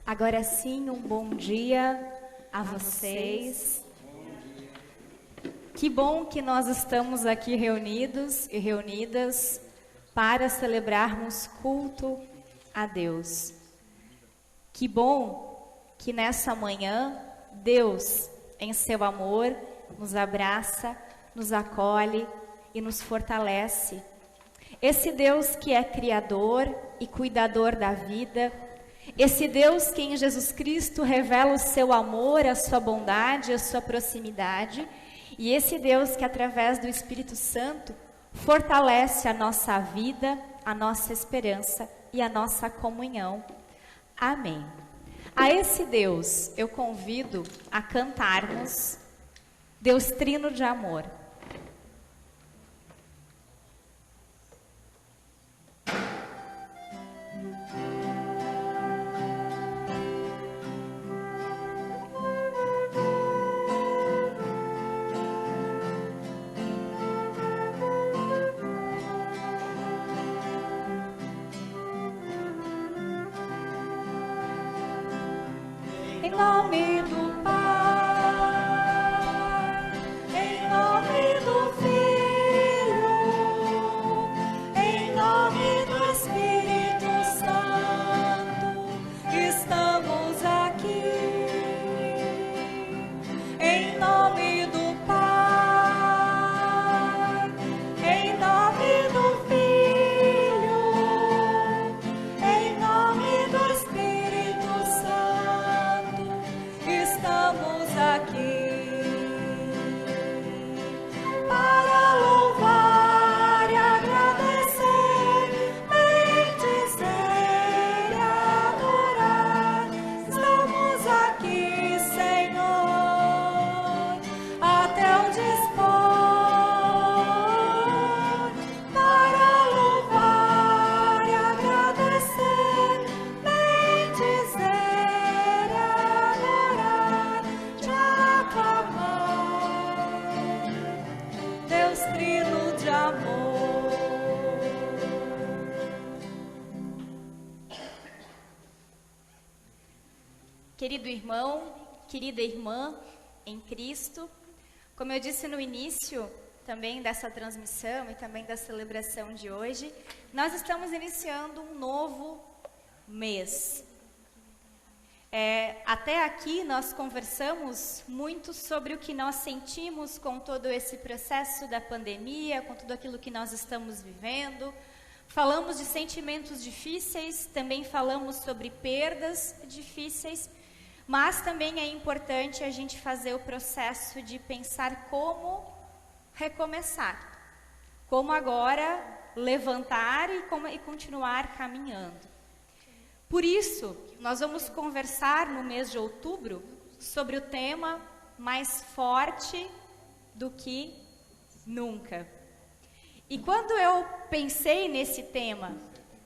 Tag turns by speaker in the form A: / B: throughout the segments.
A: Agora sim, um bom dia a vocês. Que bom que nós estamos aqui reunidos e reunidas para celebrarmos culto a Deus. Que bom que nessa manhã Deus, em seu amor, nos abraça, nos acolhe e nos fortalece. Esse Deus que é criador e cuidador da vida, esse Deus que em Jesus Cristo revela o seu amor, a sua bondade, a sua proximidade, e esse Deus que através do Espírito Santo fortalece a nossa vida, a nossa esperança e a nossa comunhão. Amém. A esse Deus eu convido a cantarmos Deus Trino de Amor. Em nome do Pai, em nome do Filho, em nome do Espírito Santo, estamos aqui. Em nome do Pai, em nome do Filho, em nome do Espírito Santo, estamos aqui para louvar e agradecer, bendizer e adorar. Estamos aqui, Senhor, até o dispor, para louvar e agradecer, bendizer e adorar, te aclamar, Deus Trino de amor. Querido irmão, querida irmã em Cristo, como eu disse no início também dessa transmissão e também da celebração de hoje, nós estamos iniciando um novo mês. Até aqui nós conversamos muito sobre o que nós sentimos com todo esse processo da pandemia, com tudo aquilo que nós estamos vivendo. Falamos de sentimentos difíceis, também falamos sobre perdas difíceis, mas também é importante a gente fazer o processo de pensar como recomeçar, como agora levantar e continuar caminhando. Por isso, nós vamos conversar no mês de outubro sobre o tema mais forte do que nunca. E quando eu pensei nesse tema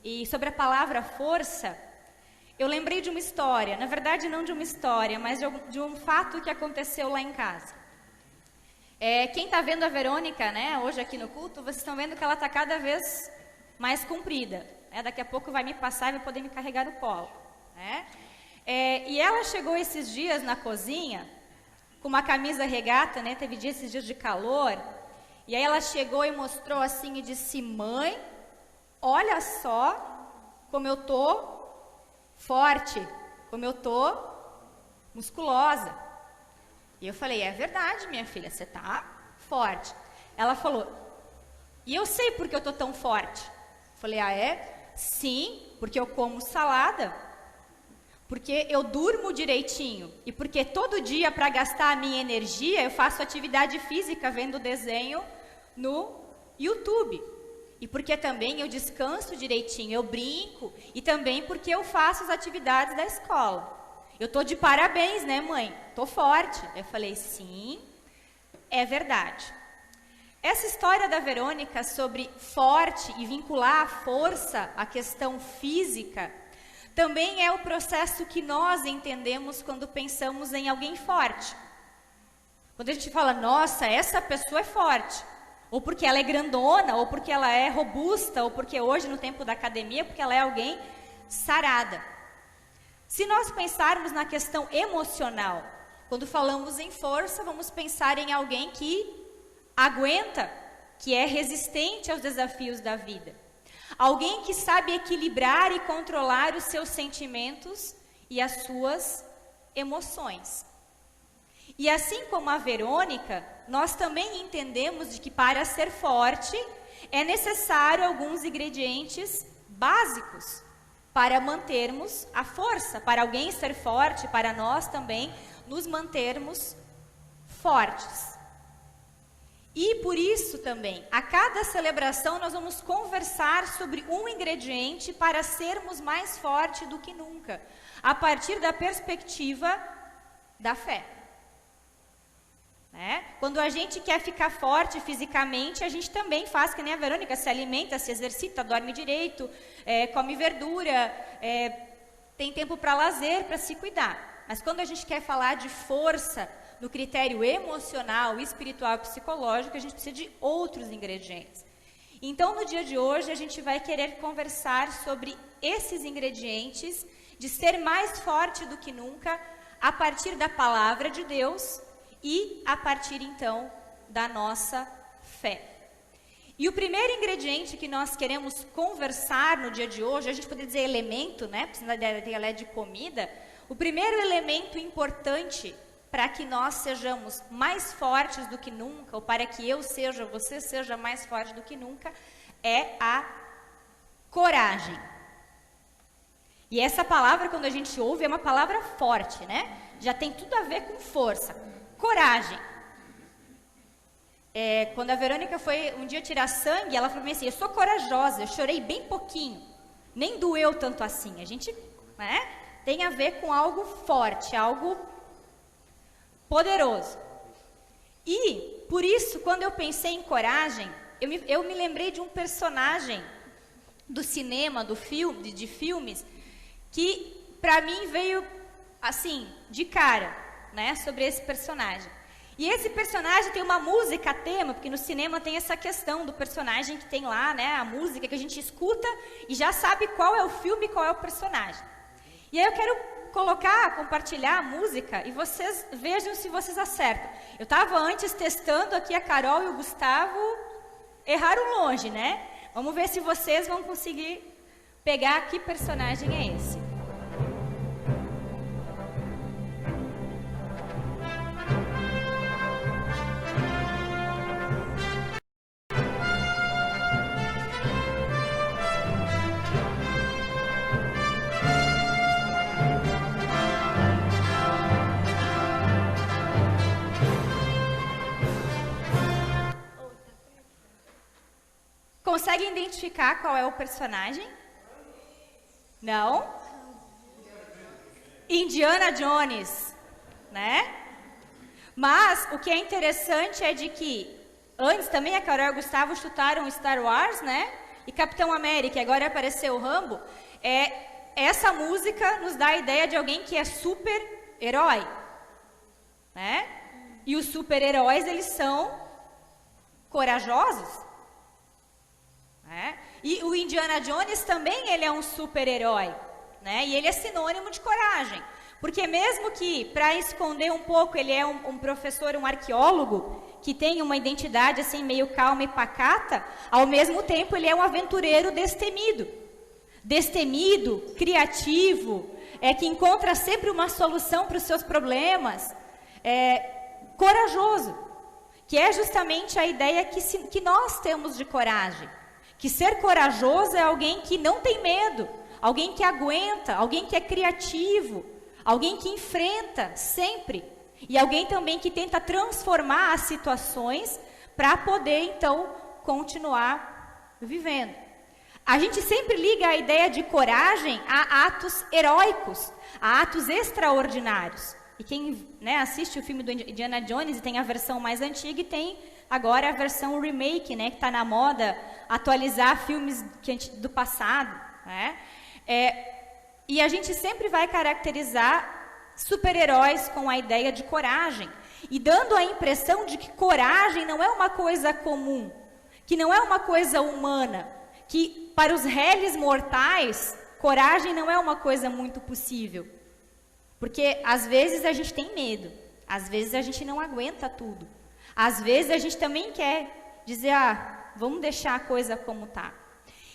A: e sobre a palavra força, eu lembrei de uma história, na verdade não de uma história, mas de um fato que aconteceu lá em casa. Quem está vendo a Verônica, né, hoje aqui no culto, vocês estão vendo que ela está cada vez mais comprida. Daqui a pouco vai me passar e vai poder me carregar no colo. Né? E ela chegou esses dias na cozinha com uma camisa regata, né, teve esses dias de calor, e aí ela chegou e mostrou assim e disse: mãe, olha só como eu tô forte, como eu tô musculosa. E eu falei: é verdade, minha filha, você tá forte. Ela falou: e eu sei porque eu tô tão forte. Eu falei: ah, é? Sim, porque eu como salada, porque eu durmo direitinho e porque todo dia, para gastar a minha energia, eu faço atividade física vendo desenho no YouTube. E porque também eu descanso direitinho, eu brinco, e também porque eu faço as atividades da escola. Eu tô de parabéns, né, mãe? Tô forte. Eu falei: sim, é verdade. Essa história da Verônica sobre forte e vincular a força à questão física também é o processo que nós entendemos quando pensamos em alguém forte. Quando a gente fala: nossa, essa pessoa é forte, ou porque ela é grandona, ou porque ela é robusta, ou porque hoje no tempo da academia, porque ela é alguém sarada. Se nós pensarmos na questão emocional, quando falamos em força, vamos pensar em alguém que aguenta, que é resistente aos desafios da vida. Alguém que sabe equilibrar e controlar os seus sentimentos e as suas emoções. E assim como a Verônica, nós também entendemos de que para ser forte é necessário alguns ingredientes básicos para mantermos a força. Para alguém ser forte, para nós também nos mantermos fortes. E por isso também, a cada celebração nós vamos conversar sobre um ingrediente para sermos mais fortes do que nunca, a partir da perspectiva da fé. Quando a gente quer ficar forte fisicamente, a gente também faz que nem a Verônica, se alimenta, se exercita, dorme direito, come verdura, tem tempo para lazer, para se cuidar. Mas quando a gente quer falar de força no critério emocional, espiritual e psicológico, a gente precisa de outros ingredientes. Então, no dia de hoje, a gente vai querer conversar sobre esses ingredientes de ser mais forte do que nunca, a partir da palavra de Deus e a partir, então, da nossa fé. E o primeiro ingrediente que nós queremos conversar no dia de hoje, a gente poderia dizer elemento, né? Porque na ideia é de comida. O primeiro elemento importante para que nós sejamos mais fortes do que nunca, ou para que eu seja, você seja mais forte do que nunca, é a coragem. E essa palavra, quando a gente ouve, é uma palavra forte, né? Já tem tudo a ver com força. Coragem. Quando a Verônica foi um dia tirar sangue, ela falou assim, eu sou corajosa, eu chorei bem pouquinho, nem doeu tanto assim. A gente, tem a ver com algo forte, algo poderoso. E, por isso, quando eu pensei em coragem, eu me lembrei de um personagem do cinema, de filmes, que para mim veio, assim, de cara, sobre esse personagem. E esse personagem tem uma música tema, porque no cinema tem essa questão do personagem que tem lá, a música que a gente escuta e já sabe qual é o filme e qual é o personagem. E aí eu quero compartilhar a música e vocês vejam se vocês acertam. Eu estava antes testando aqui, a Carol e o Gustavo erraram longe, né? Vamos ver se vocês vão conseguir pegar que personagem é esse. Conseguem identificar qual é o personagem? Não? Indiana Jones, né? Mas o que é interessante é de que antes também a Carol e o Gustavo chutaram Star Wars, né? E Capitão América, agora apareceu o Rambo. Essa música nos dá a ideia de alguém que é super-herói, né? E os super-heróis, eles são corajosos. E o Indiana Jones também ele é um super-herói, né? E ele é sinônimo de coragem, porque mesmo que para esconder um pouco ele é um professor, um arqueólogo que tem uma identidade assim meio calma e pacata, ao mesmo tempo ele é um aventureiro destemido, criativo, que encontra sempre uma solução para os seus problemas, corajoso, que é justamente a ideia que nós temos de coragem. Que ser corajoso é alguém que não tem medo, alguém que aguenta, alguém que é criativo, alguém que enfrenta sempre. E alguém também que tenta transformar as situações para poder, então, continuar vivendo. A gente sempre liga a ideia de coragem a atos heróicos, a atos extraordinários. E quem assiste o filme do Indiana Jones, e tem a versão mais antiga e tem agora a versão remake, que está na moda, atualizar filmes do passado. E a gente sempre vai caracterizar super-heróis com a ideia de coragem, e dando a impressão de que coragem não é uma coisa comum, que não é uma coisa humana, que para os réis mortais, coragem não é uma coisa muito possível. Porque às vezes a gente tem medo, às vezes a gente não aguenta tudo. Às vezes a gente também quer dizer, vamos deixar a coisa como tá.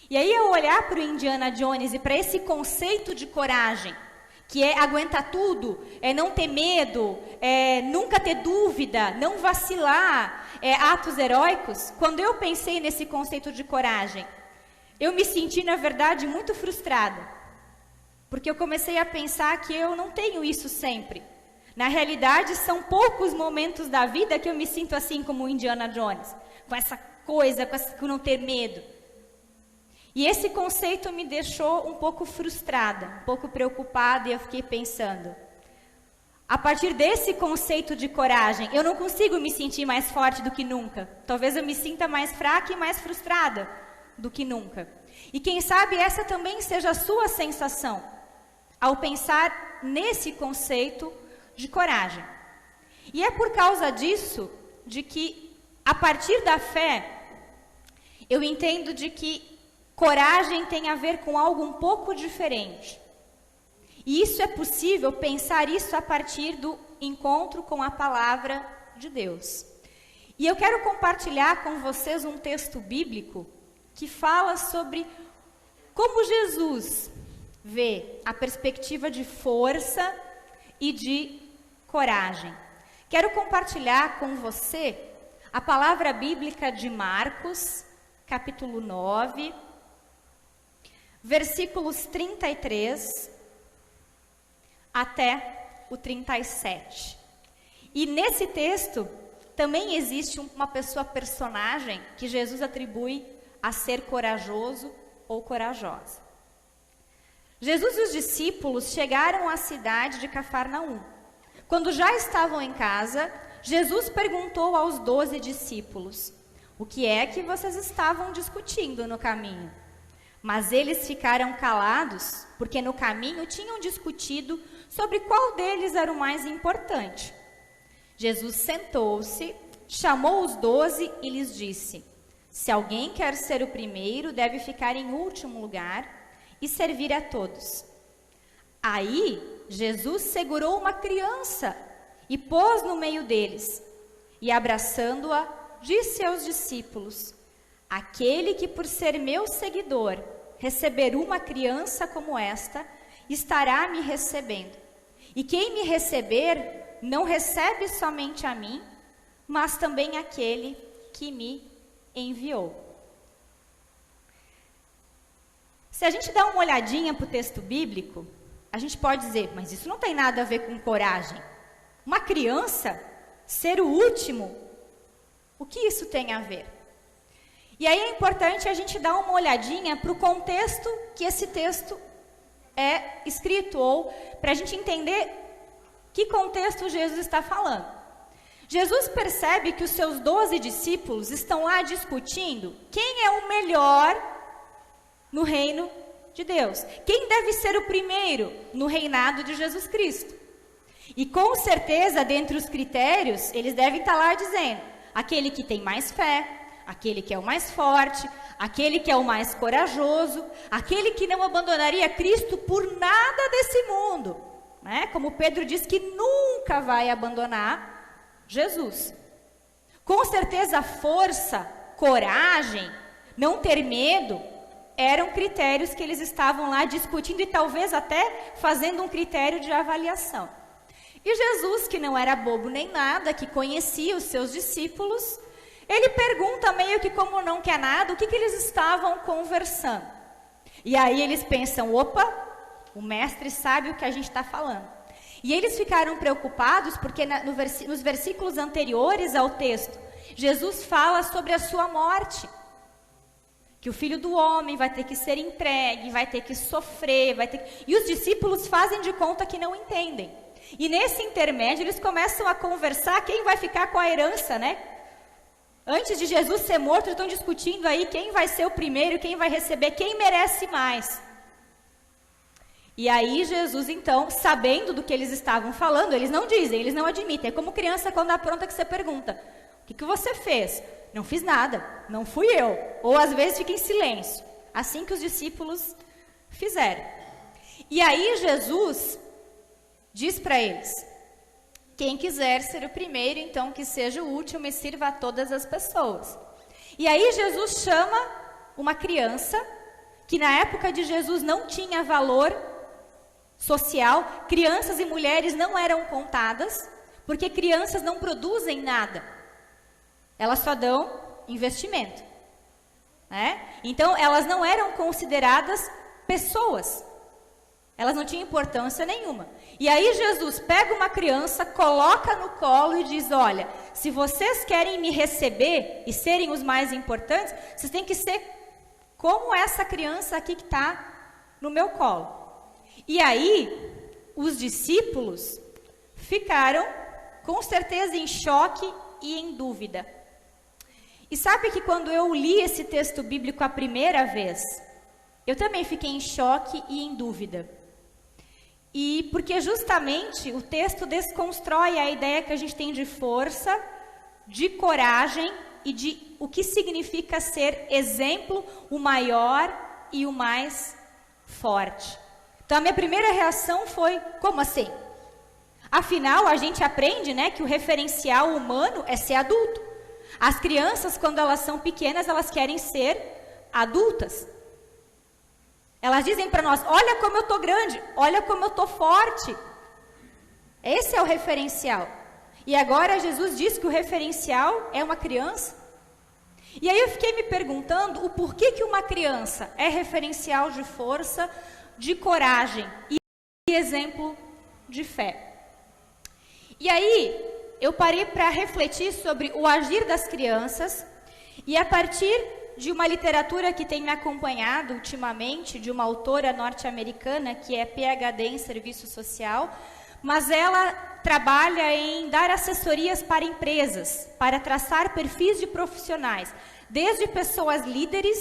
A: E aí eu olhar para o Indiana Jones e para esse conceito de coragem, que é aguentar tudo, é não ter medo, é nunca ter dúvida, não vacilar, é atos heróicos. Quando eu pensei nesse conceito de coragem, eu me senti, na verdade, muito frustrada. Porque eu comecei a pensar que eu não tenho isso sempre. Na realidade, são poucos momentos da vida que eu me sinto assim como o Indiana Jones, com essa coisa, com não ter medo. E esse conceito me deixou um pouco frustrada, um pouco preocupada, e eu fiquei pensando, a partir desse conceito de coragem, eu não consigo me sentir mais forte do que nunca. Talvez eu me sinta mais fraca e mais frustrada do que nunca. E quem sabe essa também seja a sua sensação, ao pensar nesse conceito de coragem. E é por causa disso, de que a partir da fé, eu entendo de que coragem tem a ver com algo um pouco diferente. E isso é possível, pensar isso a partir do encontro com a palavra de Deus. E eu quero compartilhar com vocês um texto bíblico que fala sobre como Jesus vê a perspectiva de força e de coragem. Quero compartilhar com você a palavra bíblica de Marcos, capítulo 9, versículos 33 até o 37. E nesse texto também existe uma personagem que Jesus atribui a ser corajoso ou corajosa. Jesus e os discípulos chegaram à cidade de Cafarnaum. Quando já estavam em casa, Jesus perguntou aos 12 discípulos: o que é que vocês estavam discutindo no caminho? Mas eles ficaram calados, porque no caminho tinham discutido sobre qual deles era o mais importante. Jesus sentou-se, chamou os 12 e lhes disse: se alguém quer ser o primeiro, deve ficar em último lugar e servir a todos. Aí, Jesus segurou uma criança e pôs no meio deles, e abraçando-a, disse aos discípulos: aquele que por ser meu seguidor receber uma criança como esta, estará me recebendo. E quem me receber, não recebe somente a mim, mas também aquele que me enviou. Se a gente dá uma olhadinha para o texto bíblico, a gente pode dizer, mas isso não tem nada a ver com coragem. Uma criança ser o último, o que isso tem a ver? E aí é importante a gente dar uma olhadinha para o contexto que esse texto é escrito, ou para a gente entender que contexto Jesus está falando. Jesus percebe que os seus 12 discípulos estão lá discutindo quem é o melhor no reino de Deus. Quem deve ser o primeiro no reinado de Jesus Cristo? E com certeza, dentre os critérios, eles devem estar lá dizendo: aquele que tem mais fé, aquele que é o mais forte, aquele que é o mais corajoso, aquele que não abandonaria Cristo por nada desse mundo, né? Como Pedro diz que nunca vai abandonar Jesus. Com certeza, força, coragem, não ter medo, eram critérios que eles estavam lá discutindo e talvez até fazendo um critério de avaliação. E Jesus, que não era bobo nem nada, que conhecia os seus discípulos, ele pergunta meio que como não quer nada, o que eles estavam conversando. E aí eles pensam, opa, o mestre sabe o que a gente está falando. E eles ficaram preocupados porque nos versículos anteriores ao texto, Jesus fala sobre a sua morte. Que o Filho do Homem vai ter que ser entregue, vai ter que sofrer, E os discípulos fazem de conta que não entendem. E nesse intermédio eles começam a conversar quem vai ficar com a herança, né? Antes de Jesus ser morto, eles estão discutindo aí quem vai ser o primeiro, quem vai receber, quem merece mais. E aí Jesus, então, sabendo do que eles estavam falando, eles não dizem, eles não admitem. É como criança quando apronta que você pergunta: o que você fez? Não fiz nada, não fui eu. Ou às vezes fica em silêncio. Assim que os discípulos fizeram. E aí Jesus diz para eles: quem quiser ser o primeiro, então que seja o último e sirva a todas as pessoas. E aí Jesus chama uma criança, que na época de Jesus não tinha valor social, crianças e mulheres não eram contadas, porque crianças não produzem nada, elas só dão investimento, né? Então elas não eram consideradas pessoas, elas não tinham importância nenhuma. E aí Jesus pega uma criança, coloca no colo e diz: olha, se vocês querem me receber e serem os mais importantes, vocês têm que ser como essa criança aqui que está no meu colo. E aí os discípulos ficaram com certeza em choque e em dúvida. E sabe que quando eu li esse texto bíblico a primeira vez, eu também fiquei em choque e em dúvida. E porque justamente o texto desconstrói a ideia que a gente tem de força, de coragem e de o que significa ser exemplo, o maior e o mais forte. Então a minha primeira reação foi: como assim? Afinal, a gente aprende, né, que o referencial humano é ser adulto. As crianças, quando elas são pequenas, elas querem ser adultas. Elas dizem para nós: olha como eu estou grande, olha como eu estou forte. Esse é o referencial. E agora Jesus diz que o referencial é uma criança. E aí eu fiquei me perguntando o porquê que uma criança é referencial de força, de coragem e exemplo de fé. E aí eu parei para refletir sobre o agir das crianças, e a partir de uma literatura que tem me acompanhado ultimamente, de uma autora norte-americana que é PhD em serviço social, mas ela trabalha em dar assessorias para empresas, para traçar perfis de profissionais, desde pessoas líderes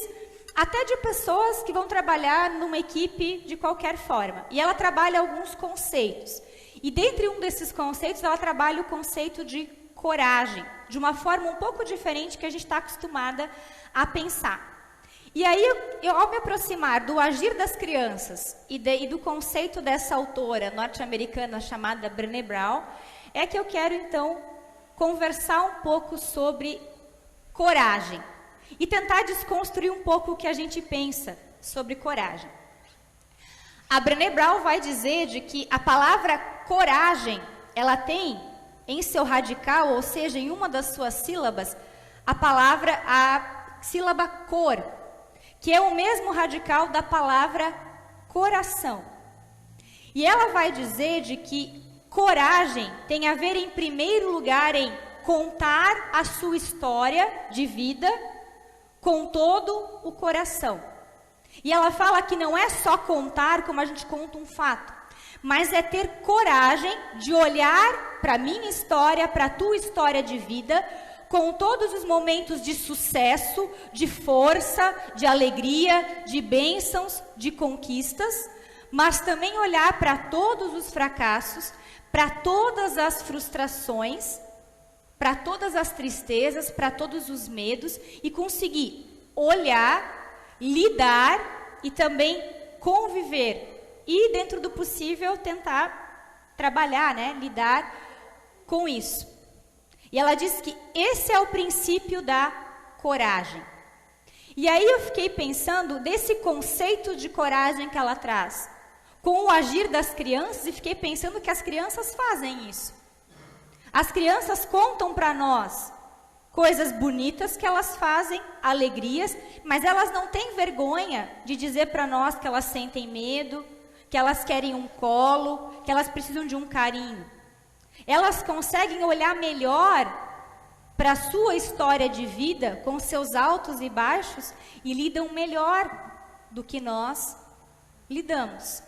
A: até de pessoas que vão trabalhar numa equipe de qualquer forma. E ela trabalha alguns conceitos. E dentre um desses conceitos, ela trabalha o conceito de coragem, de uma forma um pouco diferente que a gente está acostumada a pensar. E aí, ao me aproximar do agir das crianças e do conceito dessa autora norte-americana chamada Brené Brown, é que eu quero, então, conversar um pouco sobre coragem e tentar desconstruir um pouco o que a gente pensa sobre coragem. A Brené Brown vai dizer de que a palavra coragem, ela tem em seu radical, ou seja, em uma das suas sílabas, a sílaba cor, que é o mesmo radical da palavra coração. E ela vai dizer de que coragem tem a ver, em primeiro lugar, em contar a sua história de vida com todo o coração. E ela fala que não é só contar como a gente conta um fato, mas é ter coragem de olhar para a minha história, para a tua história de vida, com todos os momentos de sucesso, de força, de alegria, de bênçãos, de conquistas, mas também olhar para todos os fracassos, para todas as frustrações, para todas as tristezas, para todos os medos, e conseguir olhar, lidar e também conviver. E, dentro do possível, tentar trabalhar, né, lidar com isso. E ela diz que esse é o princípio da coragem. E aí eu fiquei pensando desse conceito de coragem que ela traz com o agir das crianças, e fiquei pensando que as crianças fazem isso. As crianças contam para nós coisas bonitas que elas fazem, alegrias, mas elas não têm vergonha de dizer para nós que elas sentem medo, que elas querem um colo, que elas precisam de um carinho. Elas conseguem olhar melhor para a sua história de vida, com seus altos e baixos, e lidam melhor do que nós lidamos.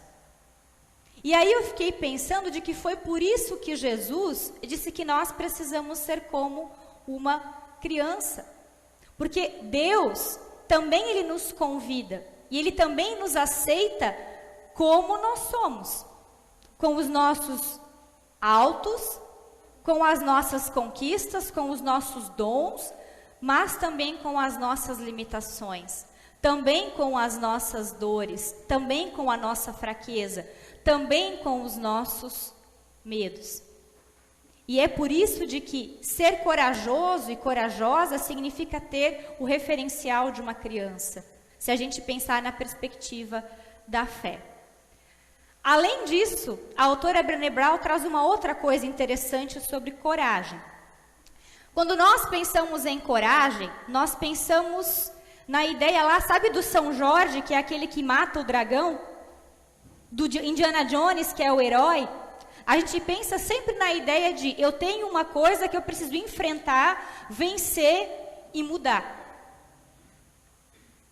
A: E aí eu fiquei pensando de que foi por isso que Jesus disse que nós precisamos ser como uma criança. Porque Deus também Ele nos convida, e Ele também nos aceita como nós somos, com os nossos altos, com as nossas conquistas, com os nossos dons, mas também com as nossas limitações, também com as nossas dores, também com a nossa fraqueza, também com os nossos medos. E é por isso de que ser corajoso e corajosa significa ter o referencial de uma criança, se a gente pensar na perspectiva da fé. Além disso, a autora Brené Brown traz uma outra coisa interessante sobre coragem. Quando nós pensamos em coragem, nós pensamos na ideia lá, sabe, do São Jorge, que é aquele que mata o dragão? Do Indiana Jones, que é o herói? A gente pensa sempre na ideia de eu tenho uma coisa que eu preciso enfrentar, vencer e mudar.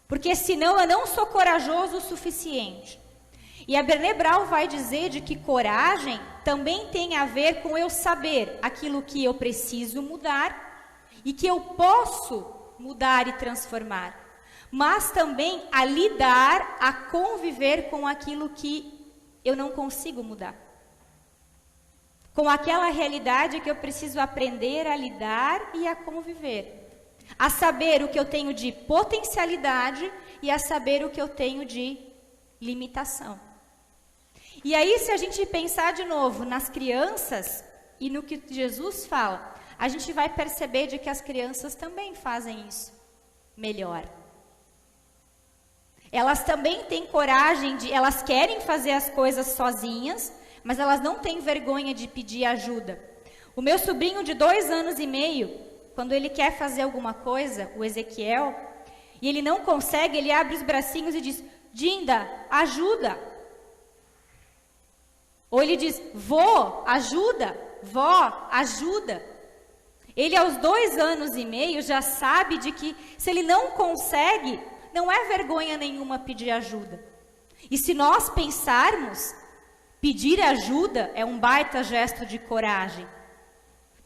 A: Porque senão eu não sou corajoso o suficiente. E a Brené Brown vai dizer de que coragem também tem a ver com eu saber aquilo que eu preciso mudar e que eu posso mudar e transformar. Mas também a lidar, a conviver com aquilo que eu não consigo mudar. Com aquela realidade que eu preciso aprender a lidar e a conviver. A saber o que eu tenho de potencialidade e a saber o que eu tenho de limitação. E aí, se a gente pensar de novo nas crianças e no que Jesus fala, a gente vai perceber de que as crianças também fazem isso melhor. Elas também têm coragem elas querem fazer as coisas sozinhas, mas elas não têm vergonha de pedir ajuda. O meu sobrinho de 2 anos e meio, quando ele quer fazer alguma coisa, o Ezequiel, e ele não consegue, ele abre os bracinhos e diz, Dinda, ajuda. Ou ele diz, vô, ajuda, vó, ajuda. Ele aos 2 anos e meio já sabe de que se ele não consegue, não é vergonha nenhuma pedir ajuda. E se nós pensarmos, pedir ajuda é um baita gesto de coragem.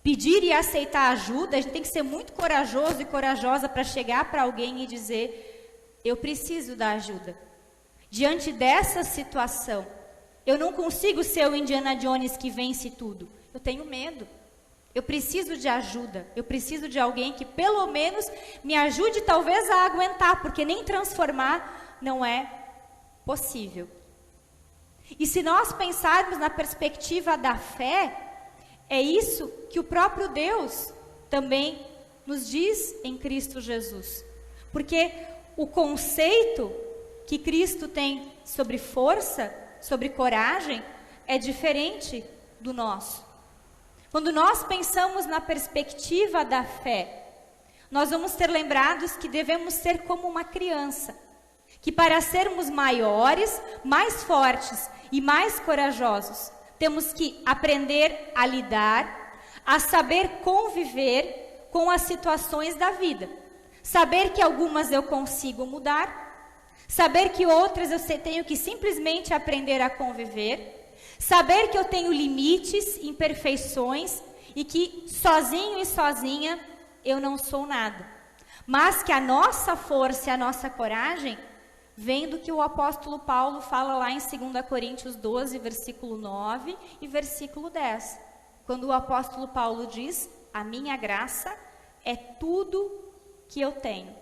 A: Pedir e aceitar ajuda, a gente tem que ser muito corajoso e corajosa para chegar para alguém e dizer, eu preciso da ajuda. Diante dessa situação, eu não consigo ser o Indiana Jones que vence tudo. Eu tenho medo. Eu preciso de ajuda. Eu preciso de alguém que pelo menos me ajude talvez a aguentar, porque nem transformar não é possível. E se nós pensarmos na perspectiva da fé, é isso que o próprio Deus também nos diz em Cristo Jesus. Porque o conceito que Cristo tem sobre força, sobre coragem, é diferente do nosso. Quando nós pensamos na perspectiva da fé, nós vamos ser lembrados que devemos ser como uma criança, que para sermos maiores, mais fortes e mais corajosos, temos que aprender a lidar, a saber conviver com as situações da vida. Saber que algumas eu consigo mudar, saber que outras eu tenho que simplesmente aprender a conviver, saber que eu tenho limites, imperfeições e que sozinho e sozinha eu não sou nada. Mas que a nossa força e a nossa coragem vem do que o apóstolo Paulo fala lá em 2 Coríntios 12, versículo 9 e versículo 10. Quando o apóstolo Paulo diz, a minha graça é tudo que eu tenho.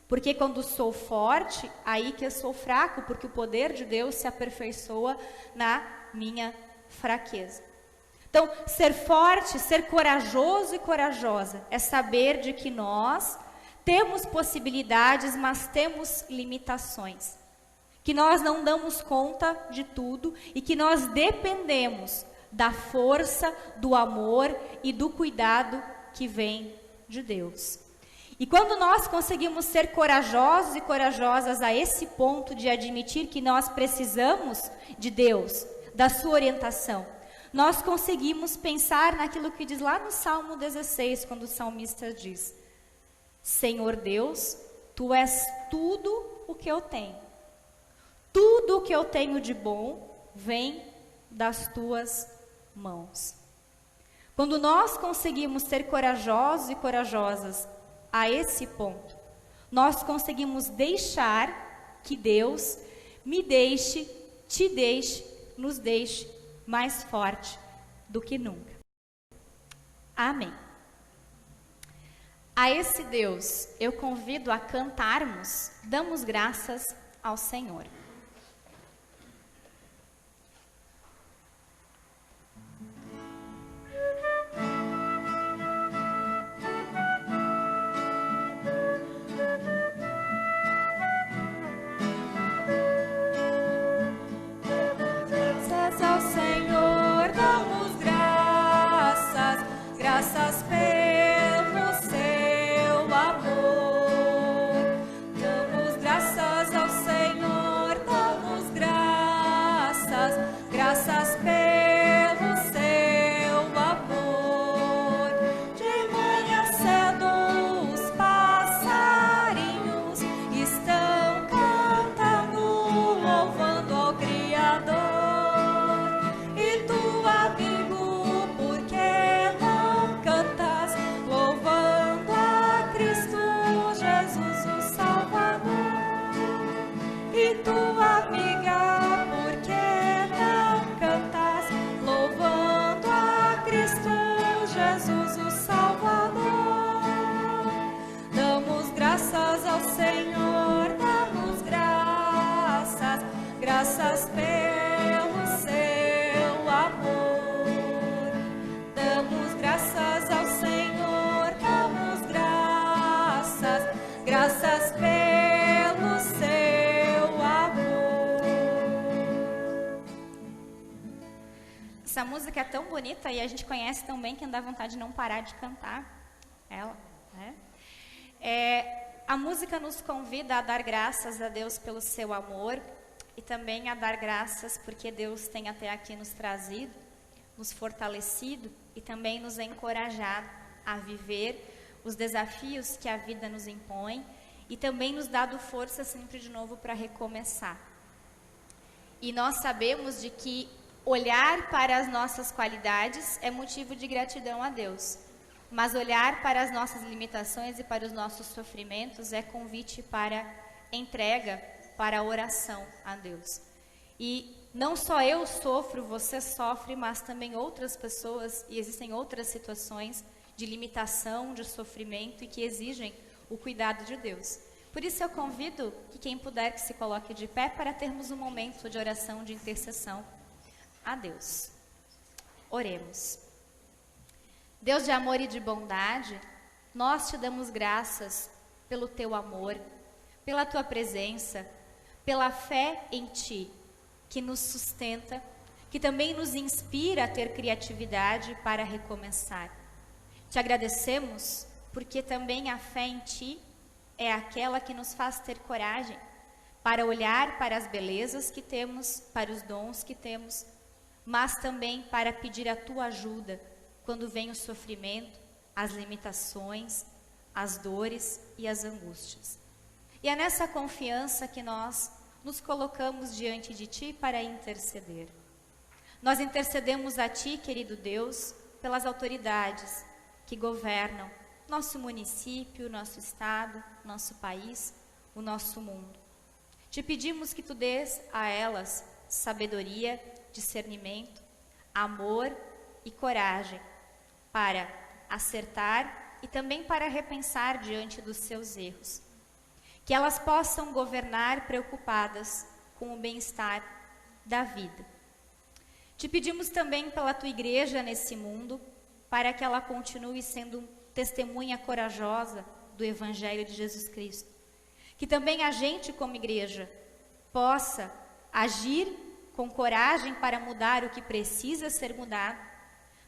A: Porque quando sou forte, aí que eu sou fraco, porque o poder de Deus se aperfeiçoa na minha fraqueza. Então, ser forte, ser corajoso e corajosa é saber de que nós temos possibilidades, mas temos limitações. Que nós não damos conta de tudo e que nós dependemos da força, do amor e do cuidado que vem de Deus. E quando nós conseguimos ser corajosos e corajosas a esse ponto de admitir que nós precisamos de Deus, da sua orientação, nós conseguimos pensar naquilo que diz lá no Salmo 16, quando o salmista diz, Senhor Deus, Tu és tudo o que eu tenho. Tudo o que eu tenho de bom vem das Tuas mãos. Quando nós conseguimos ser corajosos e corajosas a esse ponto, nós conseguimos deixar que Deus me deixe, te deixe, nos deixe mais forte do que nunca. Amém. A esse Deus eu convido a cantarmos, damos graças ao Senhor. graças pelo seu amor. Essa música é tão bonita e a gente conhece tão bem que dá vontade de não parar de cantar ela, né? A música nos convida a dar graças a Deus pelo seu amor e também a dar graças porque Deus tem até aqui nos trazido, nos fortalecido e também nos encorajado a viver os desafios que a vida nos impõe e também nos dado força sempre de novo para recomeçar. E nós sabemos de que olhar para as nossas qualidades é motivo de gratidão a Deus, mas olhar para as nossas limitações e para os nossos sofrimentos é convite para entrega, para oração a Deus. E não só eu sofro, você sofre, mas também outras pessoas, e existem outras situações de limitação, de sofrimento e que exigem o cuidado de Deus. Por isso eu convido que quem puder que se coloque de pé para termos um momento de oração, de intercessão a Deus. Oremos. Deus de amor e de bondade, nós te damos graças pelo teu amor, pela tua presença, pela fé em ti, que nos sustenta, que também nos inspira a ter criatividade para recomeçar. Te agradecemos porque também a fé em ti é aquela que nos faz ter coragem para olhar para as belezas que temos, para os dons que temos, mas também para pedir a tua ajuda quando vem o sofrimento, as limitações, as dores e as angústias. E é nessa confiança que nós nos colocamos diante de ti para interceder. Nós intercedemos a ti, querido Deus, pelas autoridades que governam nosso município, nosso estado, nosso país, o nosso mundo. Te pedimos que tu dês a elas sabedoria, discernimento, amor e coragem para acertar e também para repensar diante dos seus erros. Que elas possam governar preocupadas com o bem-estar da vida. Te pedimos também pela tua igreja nesse mundo, para que ela continue sendo testemunha corajosa do Evangelho de Jesus Cristo. Que também a gente, como igreja, possa agir com coragem para mudar o que precisa ser mudado,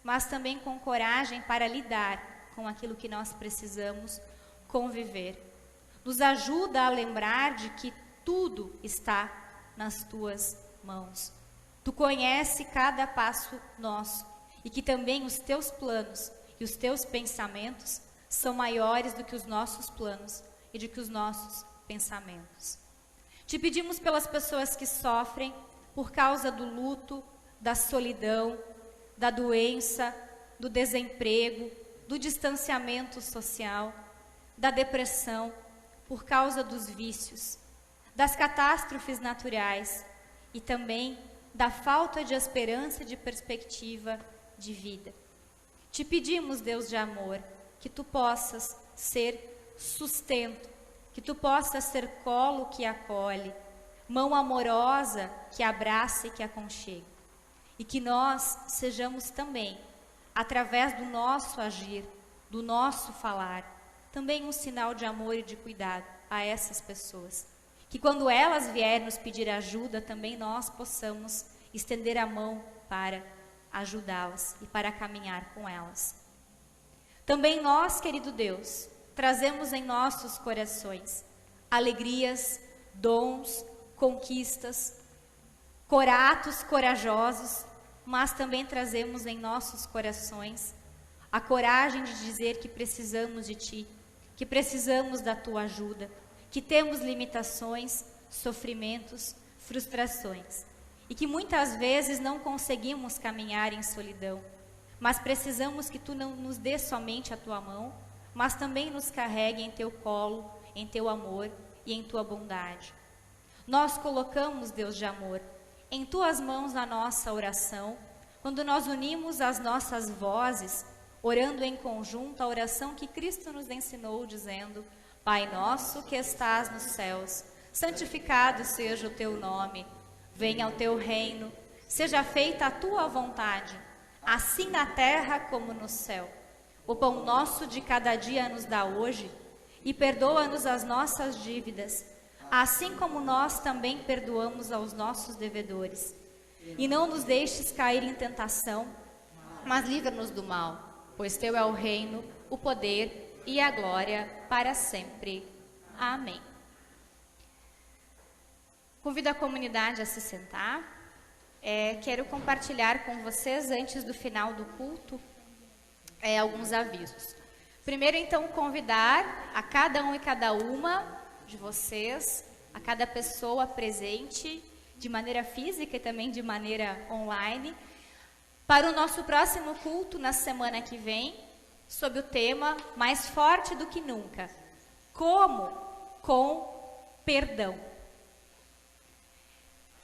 A: mas também com coragem para lidar com aquilo que nós precisamos conviver. Nos ajuda a lembrar de que tudo está nas tuas mãos. Tu conhece cada passo nosso e que também os teus planos e os teus pensamentos são maiores do que os nossos planos e do que os nossos pensamentos. Te pedimos pelas pessoas que sofrem por causa do luto, da solidão, da doença, do desemprego, do distanciamento social, da depressão, por causa dos vícios, das catástrofes naturais e também da falta de esperança e de perspectiva de vida. Te pedimos, Deus de amor, que tu possas ser sustento, que tu possas ser colo que acolhe, mão amorosa que abraça e que aconchega. E que nós sejamos também, através do nosso agir, do nosso falar, também um sinal de amor e de cuidado a essas pessoas. Que quando elas vierem nos pedir ajuda, também nós possamos estender a mão para ajudá-las e para caminhar com elas. Também nós, querido Deus, trazemos em nossos corações alegrias, dons, conquistas, atos corajosos, mas também trazemos em nossos corações a coragem de dizer que precisamos de ti, que precisamos da tua ajuda, que temos limitações, sofrimentos, frustrações e que muitas vezes não conseguimos caminhar em solidão, mas precisamos que tu não nos dê somente a tua mão, mas também nos carregue em teu colo, em teu amor e em tua bondade. Nós colocamos, Deus de amor, em tuas mãos a nossa oração, quando nós unimos as nossas vozes, orando em conjunto a oração que Cristo nos ensinou, dizendo: Pai nosso que estás nos céus, santificado seja o teu nome, venha o teu reino, seja feita a tua vontade, assim na terra como no céu. O pão nosso de cada dia nos dá hoje, e perdoa-nos as nossas dívidas, assim como nós também perdoamos aos nossos devedores. E não nos deixes cair em tentação, mas livra-nos do mal, pois teu é o reino, o poder e a glória para sempre. Amém. Convido a comunidade a se sentar. Quero compartilhar com vocês, antes do final do culto, alguns avisos. Primeiro, então, convidar a cada um e cada uma de vocês, a cada pessoa presente, de maneira física e também de maneira online, para o nosso próximo culto na semana que vem, sob o tema Mais Forte do que Nunca. Como? Com perdão.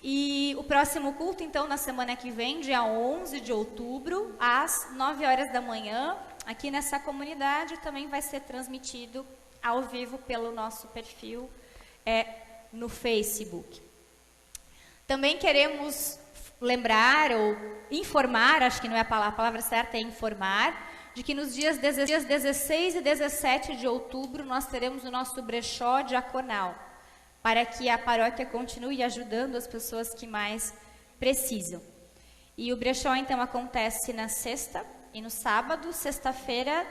A: E o próximo culto, então, na semana que vem, dia 11 de outubro, às 9 horas da manhã, aqui nessa comunidade, também vai ser transmitido ao vivo pelo nosso perfil no Facebook. Também queremos lembrar ou informar, acho que não é a palavra certa, é informar, de que nos dias 16 e 17 de outubro nós teremos o nosso brechó diaconal, para que a paróquia continue ajudando as pessoas que mais precisam. E o brechó, então, acontece na sexta e no sábado, sexta-feira,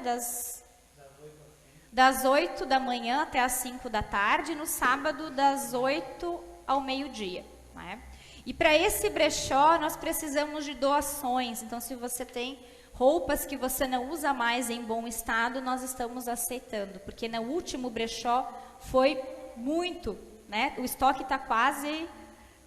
A: das 8 da manhã até as 5 da tarde, no sábado, das 8 ao meio-dia. Né? E para esse brechó, nós precisamos de doações. Então, se você tem roupas que você não usa mais em bom estado, nós estamos aceitando, porque no último brechó foi muito, né? O estoque está quase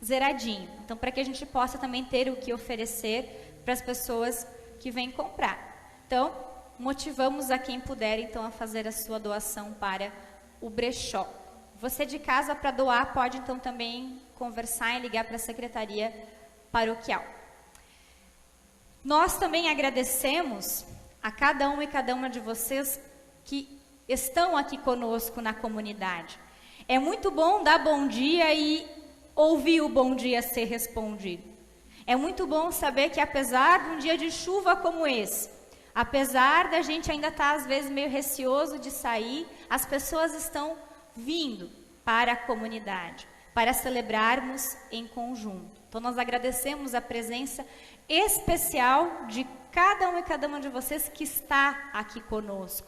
A: zeradinho. Então, para que a gente possa também ter o que oferecer para as pessoas que vêm comprar. Então, motivamos a quem puder, então, a fazer a sua doação para o brechó. Você de casa, para doar, pode, então, também conversar e ligar para a secretaria paroquial. Nós também agradecemos a cada um e cada uma de vocês que estão aqui conosco na comunidade. É muito bom dar bom dia e ouvir o bom dia ser respondido. É muito bom saber que, apesar de um dia de chuva como esse, apesar da gente ainda estar às vezes meio receoso de sair, as pessoas estão vindo para a comunidade, para celebrarmos em conjunto. Então nós agradecemos a presença especial de cada um e cada uma de vocês que está aqui conosco.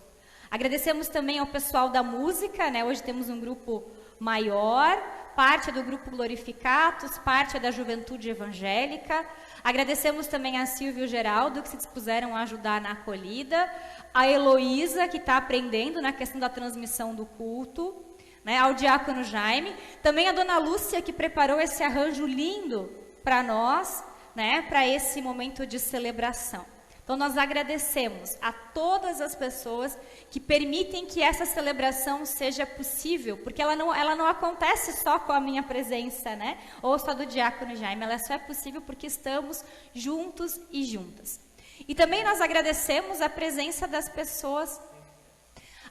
A: Agradecemos também ao pessoal da música, né? Hoje temos um grupo maior, parte é do grupo Glorificatus, parte é da Juventude Evangélica. Agradecemos também a Silvia e o Geraldo, que se dispuseram a ajudar na acolhida, a Heloísa, que está aprendendo na questão da transmissão do culto, né? Ao diácono Jaime, também a dona Lúcia, que preparou esse arranjo lindo para nós, né? Para esse momento de celebração. Então, nós agradecemos a todas as pessoas que permitem que essa celebração seja possível, porque ela não acontece só com a minha presença, né? Ou só do diácono Jaime, ela só é possível porque estamos juntos e juntas. E também nós agradecemos a presença das pessoas,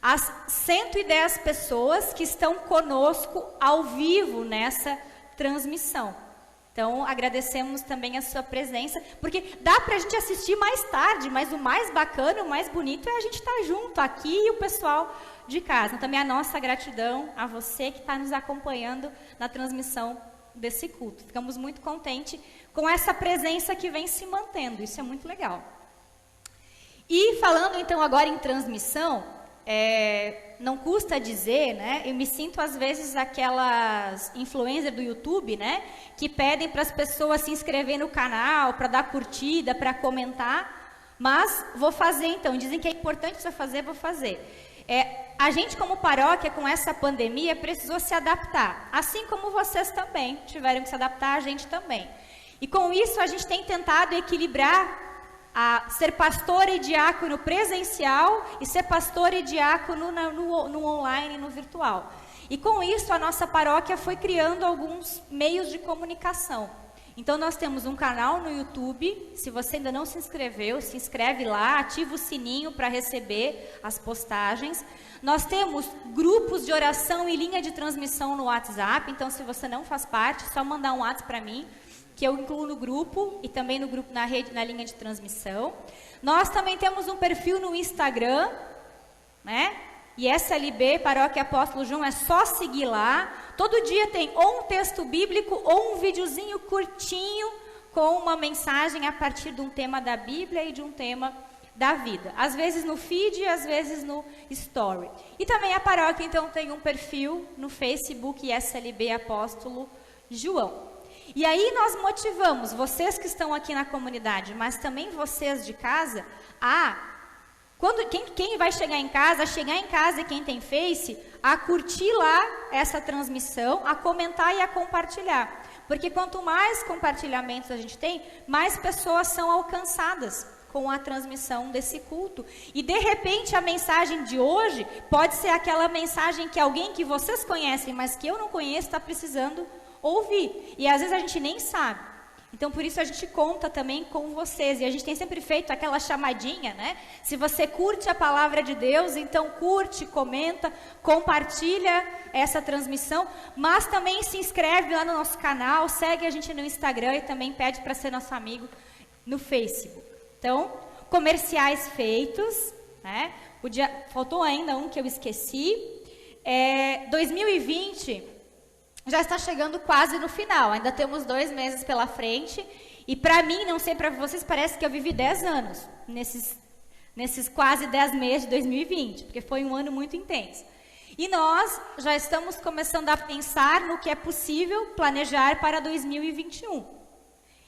A: as 110 pessoas que estão conosco ao vivo nessa transmissão. Então, agradecemos também a sua presença, porque dá para a gente assistir mais tarde, mas o mais bacana, o mais bonito é a gente estar junto aqui e o pessoal de casa. Então, também a nossa gratidão a você que está nos acompanhando na transmissão desse culto. Ficamos muito contentes com essa presença que vem se mantendo, isso é muito legal. E falando então agora em transmissão, não custa dizer, né? Eu me sinto às vezes aquelas influencers do YouTube, né? Que pedem para as pessoas se inscrever no canal, para dar curtida, para comentar. Mas vou fazer então. Dizem que é importante você fazer, vou fazer. A gente como paróquia com essa pandemia precisou se adaptar. Assim como vocês também tiveram que se adaptar, a gente também. E com isso a gente tem tentado equilibrar a ser pastor e diácono presencial e ser pastor e diácono no online, no virtual. E com isso a nossa paróquia foi criando alguns meios de comunicação. Então nós temos um canal no YouTube, se você ainda não se inscreveu, se inscreve lá, ativa o sininho para receber as postagens. Nós temos grupos de oração e linha de transmissão no WhatsApp, então se você não faz parte, é só mandar um WhatsApp para mim, que eu incluo no grupo e também no grupo na rede, na linha de transmissão. Nós também temos um perfil no Instagram, né? ISLB, Paróquia Apóstolo João, é só seguir lá. Todo dia tem ou um texto bíblico ou um videozinho curtinho com uma mensagem a partir de um tema da Bíblia e de um tema da vida. Às vezes no feed e às vezes no story. E também a paróquia, então, tem um perfil no Facebook ISLB Apóstolo João. E aí nós motivamos vocês que estão aqui na comunidade, mas também vocês de casa, quem vai chegar em casa e quem tem Face, a curtir lá essa transmissão, a comentar e a compartilhar. Porque quanto mais compartilhamentos a gente tem, mais pessoas são alcançadas com a transmissão desse culto. E de repente a mensagem de hoje pode ser aquela mensagem que alguém que vocês conhecem, mas que eu não conheço, está precisando ouvir. E às vezes a gente nem sabe. Então por isso a gente conta também com vocês. E a gente tem sempre feito aquela chamadinha, né? Se você curte a palavra de Deus, então curte, comenta, compartilha essa transmissão. Mas também se inscreve lá no nosso canal, segue a gente no Instagram e também pede para ser nosso amigo no Facebook. Então, comerciais feitos, né? Faltou ainda um que eu esqueci. 2020 já está chegando quase no final, ainda temos 2 meses pela frente. E para mim, não sei para vocês, parece que eu vivi 10 anos nesses quase 10 meses de 2020, porque foi um ano muito intenso. E nós já estamos começando a pensar no que é possível planejar para 2021.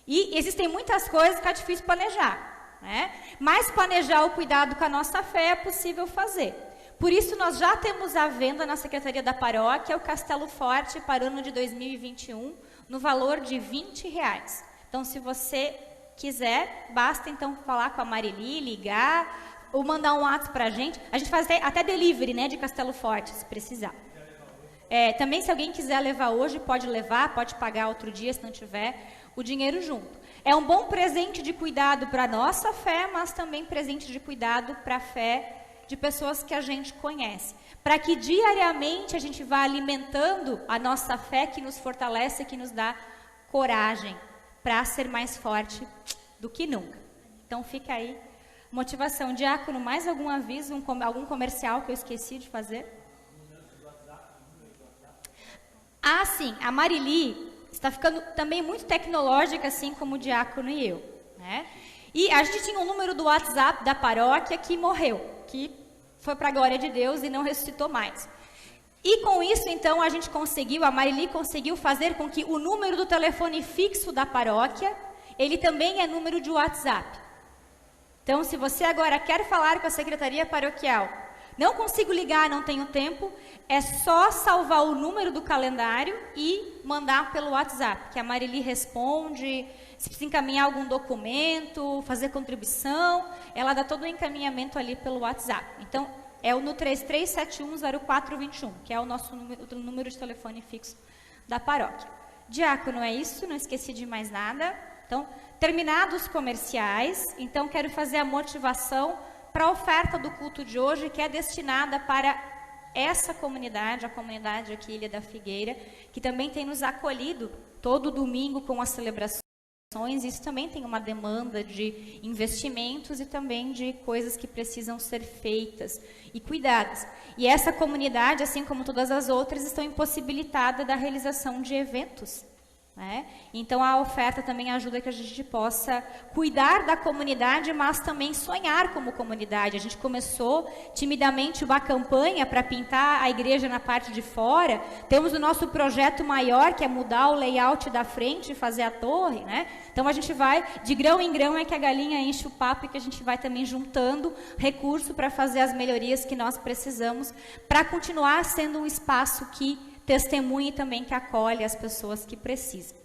A: E existem muitas coisas que é difícil planejar. Né? Mas planejar o cuidado com a nossa fé é possível fazer. Por isso nós já temos à venda na Secretaria da Paróquia o Castelo Forte para o ano de 2021 no valor de R$20. Então se você quiser, basta então falar com a Marili, ligar ou mandar um WhatsApp para a gente. A gente faz até delivery, né, de Castelo Forte, se precisar. Também se alguém quiser levar hoje, pode levar, pode pagar outro dia se não tiver o dinheiro junto. É um bom presente de cuidado para a nossa fé, mas também presente de cuidado para a fé de pessoas que a gente conhece. Para que diariamente a gente vá alimentando a nossa fé, que nos fortalece, que nos dá coragem para ser mais forte do que nunca. Então fica aí, motivação. Diácono, mais algum aviso, algum comercial que eu esqueci de fazer? Sim, a Marili está ficando também muito tecnológica, assim como o diácono e eu, né? E a gente tinha um número do WhatsApp da paróquia que morreu, que foi para a glória de Deus e não ressuscitou mais. E com isso, então, a Marili conseguiu fazer com que o número do telefone fixo da paróquia, ele também é número de WhatsApp. Então, se você agora quer falar com a secretaria paroquial, não consigo ligar, não tenho tempo, é só salvar o número do calendário e mandar pelo WhatsApp, que a Marili responde. Se precisa encaminhar algum documento, fazer contribuição, ela dá todo o encaminhamento ali pelo WhatsApp. Então, é no 33710421, que é o nosso número de telefone fixo da paróquia. Diácono, é isso, não esqueci de mais nada. Então, terminados os comerciais, então quero fazer a motivação para a oferta do culto de hoje, que é destinada para essa comunidade, a comunidade aqui, Ilha da Figueira, que também tem nos acolhido todo domingo com as celebrações. Isso também tem uma demanda de investimentos e também de coisas que precisam ser feitas e cuidadas. E essa comunidade, assim como todas as outras, estão impossibilitada da realização de eventos, né? Então a oferta também ajuda que a gente possa cuidar da comunidade, mas também sonhar como comunidade. A gente começou timidamente uma campanha para pintar a igreja na parte de fora. Temos o nosso projeto maior, que é mudar o layout da frente e fazer a torre, né? Então a gente vai, de grão em grão é que a galinha enche o papo, e que a gente vai também juntando recurso para fazer as melhorias que nós precisamos, para continuar sendo um espaço que testemunhe também, que acolhe as pessoas que precisam.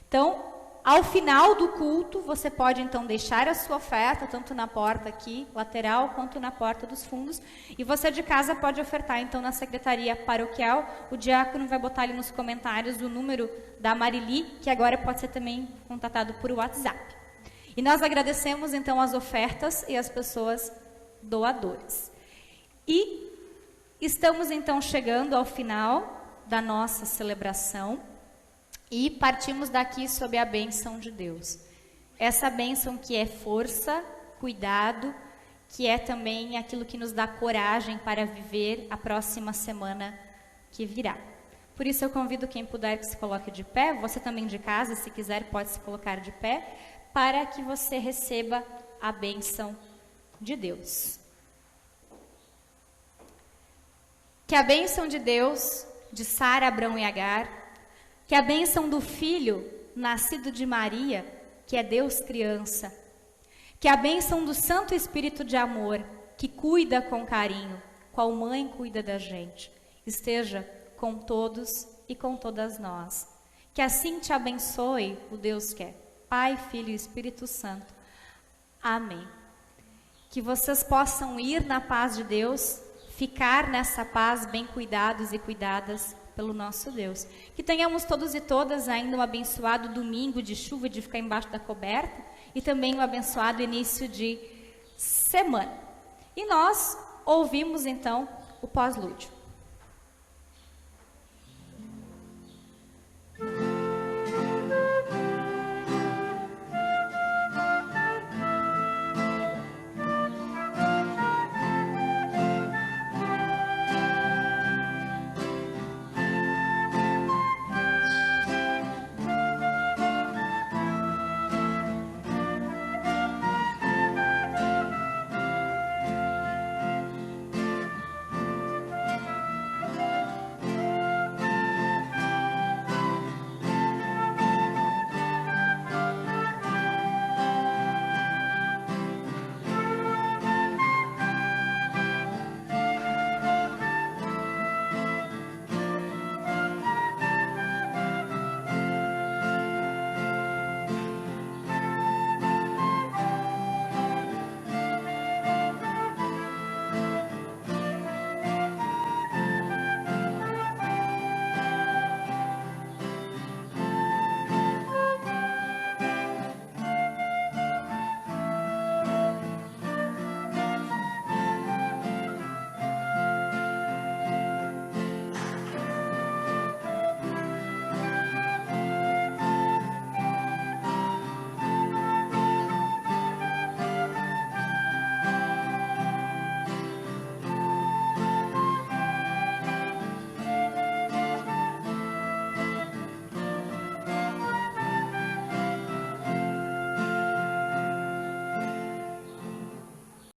A: Então, ao final do culto, você pode então deixar a sua oferta, tanto na porta aqui, lateral, quanto na porta dos fundos, e você de casa pode ofertar então na secretaria paroquial. O diácono vai botar ali nos comentários o número da Marili, que agora pode ser também contatado por WhatsApp. E nós agradecemos então as ofertas e as pessoas doadoras. E estamos então chegando ao final da nossa celebração e partimos daqui sob a bênção de Deus. Essa bênção que é força, cuidado que é também aquilo que nos dá coragem para viver a próxima semana que virá. Por isso eu convido quem puder que se coloque de pé, você também de casa, se quiser, pode se colocar de pé, para que você receba a bênção de Deus. Que a bênção de Deus, de Sara, Abrão e Agar, que a bênção do Filho, nascido de Maria, que é Deus criança, que a bênção do Santo Espírito de amor, que cuida com carinho, qual mãe cuida da gente, esteja com todos e com todas nós. Que assim te abençoe o Deus que é Pai, Filho e Espírito Santo. Amém. Que vocês possam ir na paz de Deus, ficar nessa paz bem cuidados e cuidadas pelo nosso Deus. Que tenhamos todos e todas ainda um abençoado domingo de chuva, de ficar embaixo da coberta, e também um abençoado início de semana. E nós ouvimos então o pós-lúdio.